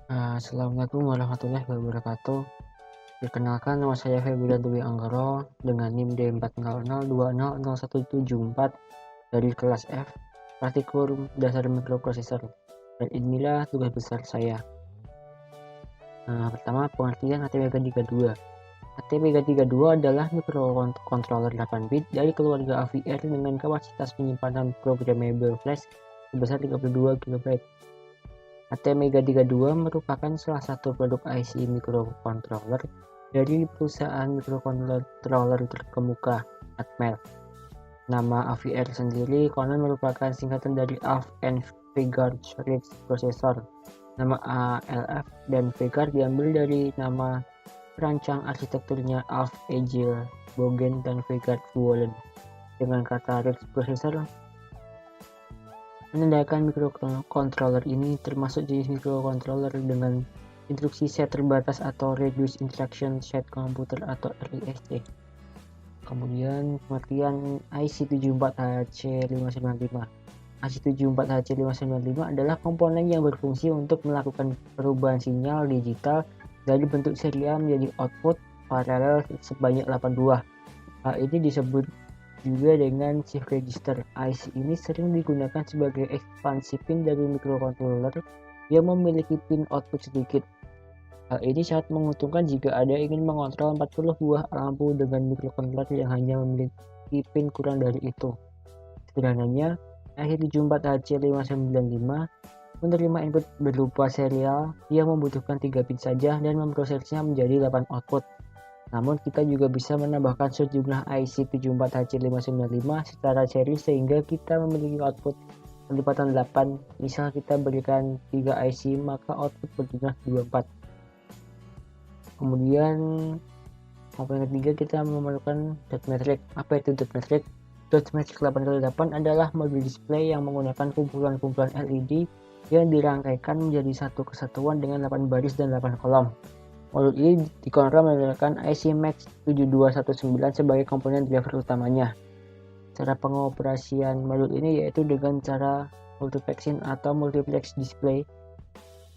Assalamualaikum warahmatullahi wabarakatuh. Perkenalkan, nama saya Febrian Dwi Anggoro dengan NIM D400200174 dari kelas F, Praktikum Dasar Mikroprosesor. Dan inilah tugas besar saya. Pertama, pengertian ATmega32. ATmega32 adalah microcontroller 8 bit dari keluarga AVR dengan kapasitas penyimpanan programmable flash sebesar 32 KB. ATmega32 merupakan salah satu produk IC microcontroller dari perusahaan microcontroller terkemuka, Atmel. Nama AVR sendiri konon merupakan singkatan dari Alf and Vanguard Ridge Processor. Nama ALF dan Vanguard diambil dari nama perancang arsitekturnya Alf Egil Bogen dan Vanguard Wallen. Dengan kata Ridge Processor menandakan microcontroller ini termasuk jenis microcontroller dengan instruksi set terbatas atau Reduced Instruction Set Computer atau RISC. Kemudian pengertian IC74HC595. IC74HC595 adalah komponen yang berfungsi untuk melakukan perubahan sinyal digital dari bentuk serial menjadi output paralel sebanyak 8 buah. Hal ini disebut juga dengan shift register. IC ini sering digunakan sebagai ekspansi pin dari microcontroller yang memiliki pin output sedikit. Hal ini sangat menguntungkan jika Anda ingin mengontrol 40 buah lampu dengan microcontroller yang hanya memiliki pin kurang dari itu. Sederhananya, IC74HC595 menerima input berupa serial yang membutuhkan 3 pin saja dan memprosesnya menjadi 8 output. Namun kita juga bisa menambahkan sejumlah IC74HC595 secara seri sehingga kita memiliki output perlipatan 8. Misal kita berikan 3 IC maka output berjumlah 24. Kemudian komponen ketiga kita memerlukan dot matrix. Apa itu dot matrix? Dot matrix 8x8 adalah modul display yang menggunakan kumpulan-kumpulan LED yang dirangkaikan menjadi satu kesatuan dengan 8 baris dan 8 kolom. Modul ini dikontrol menggunakan IC Max 7219 sebagai komponen driver utamanya. Cara pengoperasian modul ini yaitu dengan cara multiplexing atau multiplex display.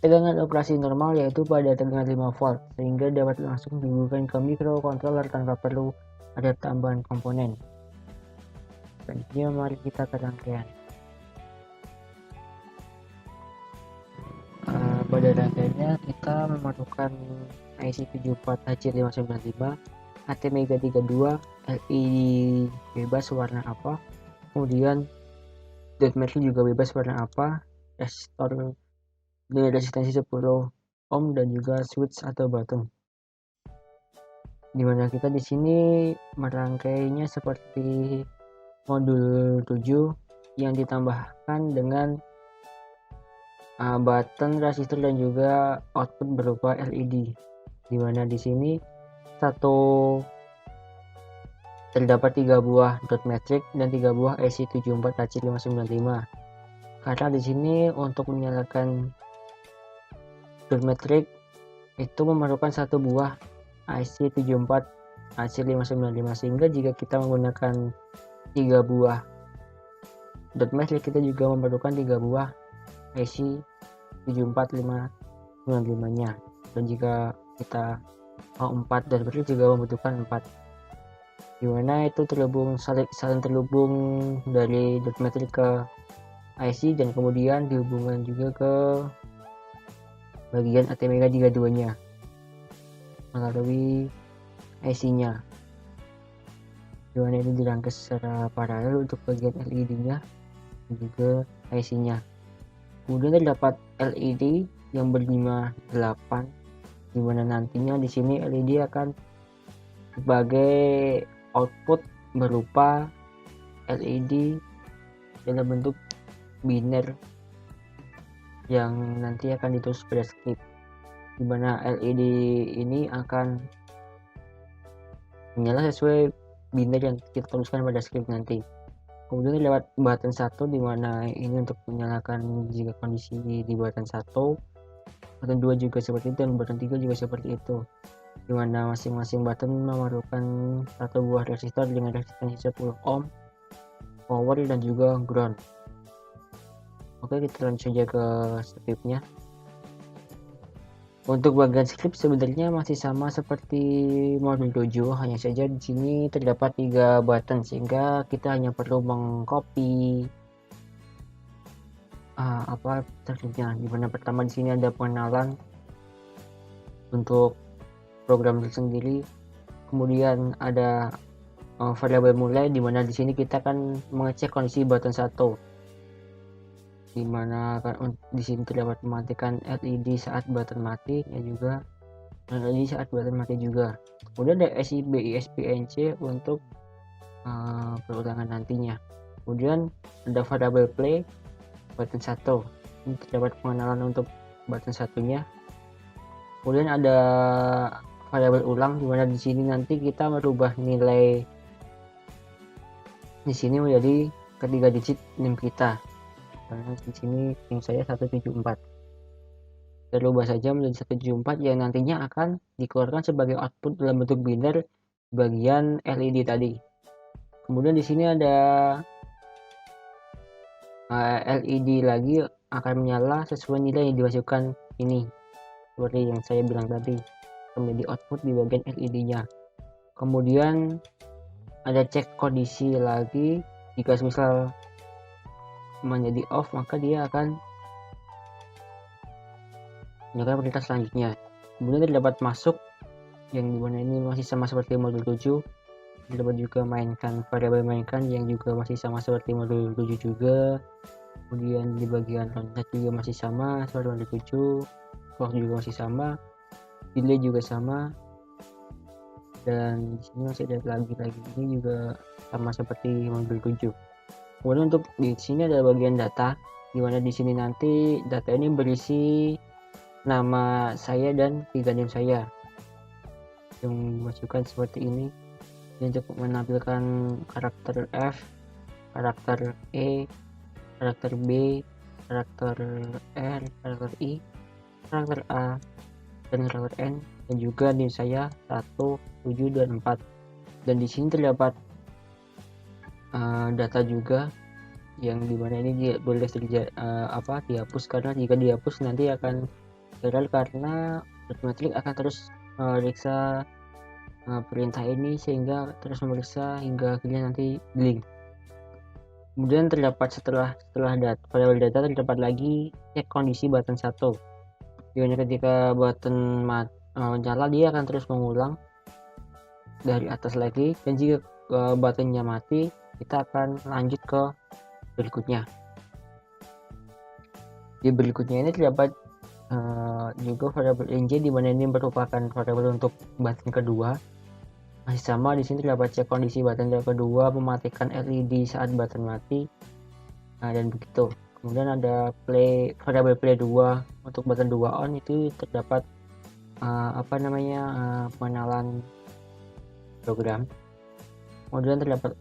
Tegangan operasi normal yaitu pada tegangan 5 volt sehingga dapat langsung dihubungkan ke microcontroller tanpa perlu ada tambahan komponen. Selanjutnya mari kita ke rangkaian. Pada rangkaiannya kita memerlukan IC74HC595, ATmega32, LED bebas warna apa, kemudian dot matrix juga bebas warna apa, resistor dengan resistensi 10 ohm dan juga switch atau button. Dimana kita di sini merangkainya seperti modul 7 yang ditambahkan dengan button, resistor dan juga output berupa LED. Dimana di sini terdapat 3 buah dot matrix dan 3 buah IC74HC595. Karena di sini untuk menyalakan dot matrix itu memerlukan 1 buah IC74HC595 sehingga jika kita menggunakan 3 buah dot matrix kita juga memerlukan 3 buah IC74595 nya, dan jika kita mau 4 dot matrix juga membutuhkan 4, dimana itu saling terhubung dari dot matrix ke IC dan kemudian dihubungkan juga ke bagian ATmega32 nya melalui IC nya, dimana ini dirangkai secara paralel untuk bagian LED nya dan juga IC nya. Kemudian terdapat LED yang berjumlah 8, dimana nantinya di sini LED akan sebagai output berupa LED dalam bentuk biner yang nanti akan ditulis pada script, dimana LED ini akan menyala sesuai biner yang kita tuliskan pada script nanti. Kemudian lewat button 1 dimana ini untuk menyalakan jika kondisi di button 1, button 2 juga seperti itu, dan button 3 juga seperti itu, dimana masing-masing button memerlukan 1 buah resistor dengan resistensi 10 ohm, power dan juga ground. Oke, kita lanjut saja ke scriptnya. Untuk bagian script sebenarnya masih sama seperti modul 7, hanya saja di sini terdapat 3 button sehingga kita hanya perlu mengcopy apa scriptnya. Dimana pertama di sini ada pengenalan untuk program tersendiri, kemudian ada variabel mulai, dimana di sini kita akan mengecek kondisi button 1, dimana di sini terdapat mematikan LED saat button mati dan juga LED saat button mati juga. Kemudian ada SIB, ISP, NC untuk perulangan nantinya. Kemudian ada variabel play button 1, ini terdapat pengenalan untuk button satunya. Kemudian ada variabel ulang, dimana di sini nanti kita merubah nilai di sini menjadi ketiga digit NIM kita. Karena di sini NIM saya 174. Kita rubah saja menjadi 174 yang nantinya akan dikeluarkan sebagai output dalam bentuk binder bagian LED tadi. Kemudian di sini ada LED lagi akan menyala sesuai nilai yang dimasukkan ini, seperti yang saya bilang tadi, menjadi output di bagian LED-nya. Kemudian ada cek kondisi lagi, jika misal menjadi off maka dia akan menyalakan perintah selanjutnya. Kemudian terdapat masuk, yang dimana ini masih sama seperti modul 7. Terdapat juga mainkan, variabel mainkan yang juga masih sama seperti modul 7 juga. Kemudian di bagian loncat juga masih sama seperti modul 7. Clock juga masih sama, delay juga sama, dan di sini masih ada lagi ini juga sama seperti modul 7. Kemudian untuk di sini ada bagian data, dimana di sini nanti data ini berisi nama saya dan 3 NIM saya yang dimasukkan seperti ini. Ini untuk menampilkan karakter F, karakter E, karakter B, karakter R, karakter I, karakter A, dan karakter N, dan juga NIM saya 1, 7, dan 4. Dan di sini terdapat data juga, yang dimana ini boleh dihapus, karena jika dihapus nanti akan gagal, karena Dotmetric akan terus memeriksa perintah ini sehingga terus memeriksa hingga akhirnya nanti link. Kemudian terdapat setelah variabel data terdapat lagi cek kondisi button 1, dimana ketika button menyala dia akan terus mengulang dari atas lagi, dan jika buttonnya mati kita akan lanjut ke berikutnya. Di berikutnya ini terdapat juga variabel NJ, dimana ini merupakan variabel untuk button kedua. Masih sama, di sini terdapat cek kondisi button kedua, mematikan LED saat button mati, dan begitu. Kemudian ada variabel play 2 untuk button 2 on, itu terdapat pengenalan program. Kemudian terdapat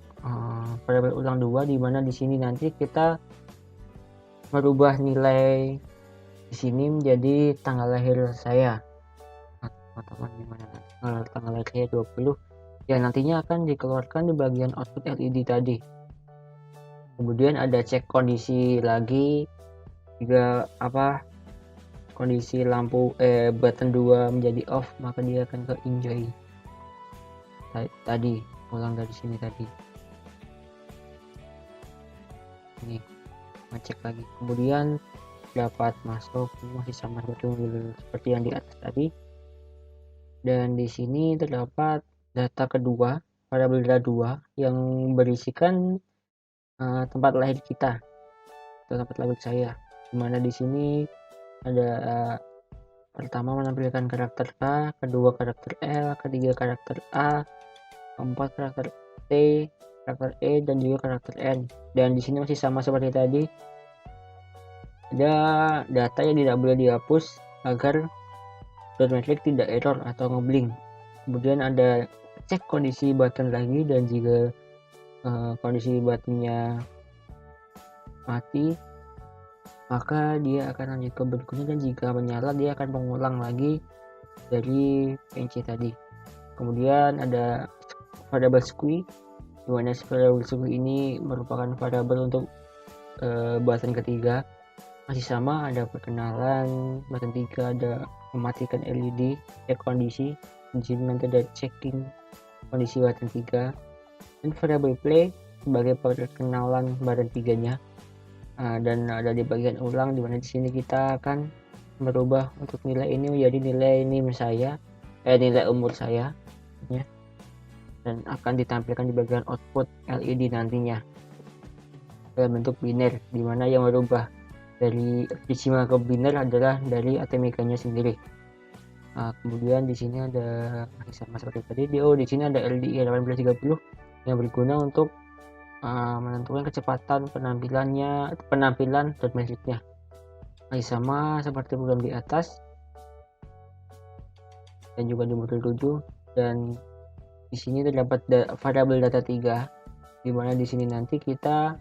variabel ulang 2, di mana di sini nanti kita merubah nilai di sini menjadi tanggal lahir saya. Teman-teman, gimana tanggal lahir saya 20, yang nantinya akan dikeluarkan di bagian output LED tadi. Kemudian ada cek kondisi lagi, jika kondisi lampu button 2 menjadi off maka dia akan ke enjoy tadi, ulang dari sini tadi. Ini ngecek lagi. Kemudian dapat masuk, masih sama seperti yang di atas tadi. Dan di sini terdapat data kedua, variabel data 2 yang berisikan tempat lahir kita atau tempat lahir saya, dimana di sini ada pertama menampilkan karakter K, kedua karakter L, ketiga karakter A, keempat karakter T, karakter E, dan juga karakter N. Dan di sini masih sama seperti tadi, ada data yang tidak boleh dihapus agar Dotmetric tidak error atau ngeblink. Kemudian ada cek kondisi button lagi, dan jika kondisi buttonnya mati maka dia akan lanjut ke berikutnya, dan jika menyala dia akan mengulang lagi dari PNC tadi. Kemudian ada variabel squee, dimana variabel squee ini merupakan variabel untuk button ketiga. Masih sama, ada perkenalan button 3, ada mematikan LED, cek kondisi. Di sini nanti ada checking kondisi button 3 dan variable play sebagai perkenalan button 3-nya. Dan ada di bagian ulang, dimana di sini kita akan merubah untuk nilai ini menjadi nilai nilai umur saya ya, dan akan ditampilkan di bagian output LED nantinya dalam bentuk biner, dimana yang merubah dari desimal ke biner adalah dari atomikanya sendiri. Kemudian di sini ada sama seperti tadi, di sini ada LDI 1830 yang berguna untuk menentukan kecepatan penampilan dot matrix-nya. Masih sama seperti program di atas dan juga di modul 7, dan di sini terdapat variabel data 3, di mana di sini nanti kita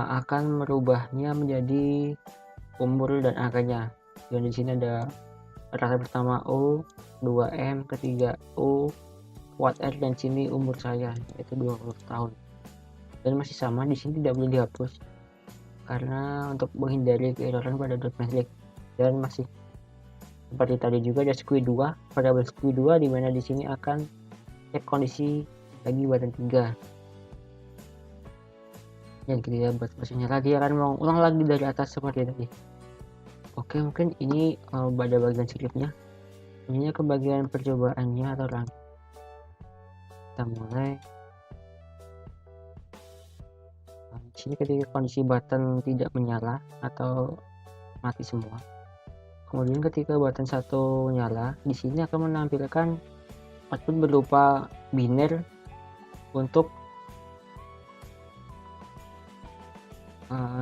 akan merubahnya menjadi umur dan angkanya. Dan di sini ada karakter pertama O, 2M, ketiga O, watt R, dan sini umur saya yaitu 20 tahun. Dan masih sama, di sini tidak boleh dihapus karena untuk menghindari keeroran pada dot matrix. Dan masih seperti tadi juga ada squi 2, variabel squi 2, di mana di sini akan cek kondisi lagi button 3. Dan kita buat prosesnya lagi, akan mengulang lagi dari atas seperti tadi. Oke, mungkin ini pada bagian scriptnya. Ini ke bagian percobaannya atau rangka. Kita mulai. Di sini ketika kondisi button tidak menyala atau mati semua. Kemudian ketika button 1 nyala, di sini akan menampilkan output berupa biner untuk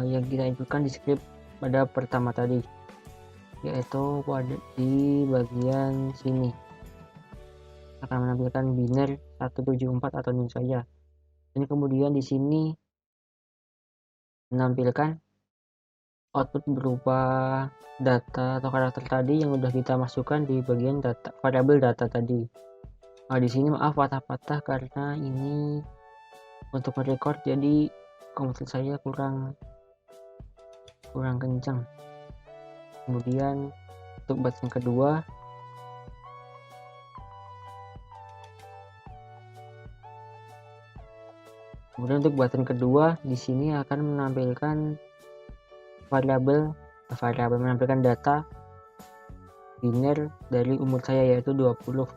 yang kita inputkan di script pada pertama tadi, yaitu pada di bagian sini akan menampilkan biner 174 atau nil saja. Dan kemudian di sini menampilkan output berupa data atau karakter tadi yang sudah kita masukkan di bagian data variabel data tadi. Di sini maaf patah-patah karena ini untuk merecord, jadi komputer saya kurang kencang. Kemudian untuk button kedua, di sini akan menampilkan variabel menampilkan data biner dari umur saya yaitu 20.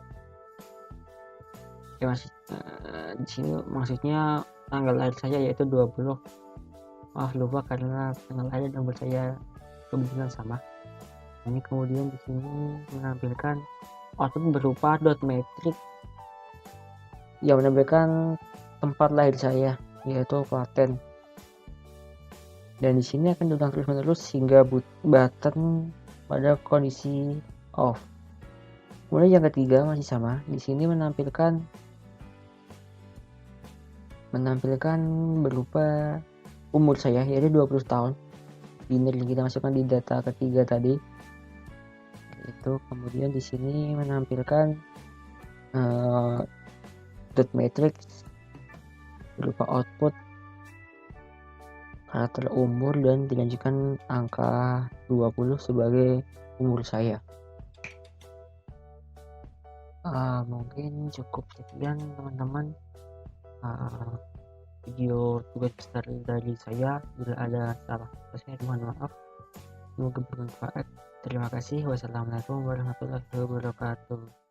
Di sini maksudnya tanggal lahir saya yaitu 20. Maaf lupa karena tanggal lahir dan umur saya kebetulan sama. Ini kemudian di sini menampilkan output berupa dot matrix yang menampilkan tempat lahir saya yaitu Klaten. Dan di sini akan diulang terus-menerus hingga button pada kondisi off. Kemudian yang ketiga masih sama, di sini menampilkan berupa umur saya yaitu 20 tahun. Biner yang kita masukkan di data ketiga tadi. Itu kemudian di sini menampilkan dot matrix berupa output karakter umur dan dilanjutkan angka 20 sebagai umur saya. Mungkin cukup sekian teman-teman video tugas besar dari saya. Bila ada salah saya mohon maaf, semoga bermanfaat. Terima kasih. Wassalamualaikum warahmatullahi wabarakatuh.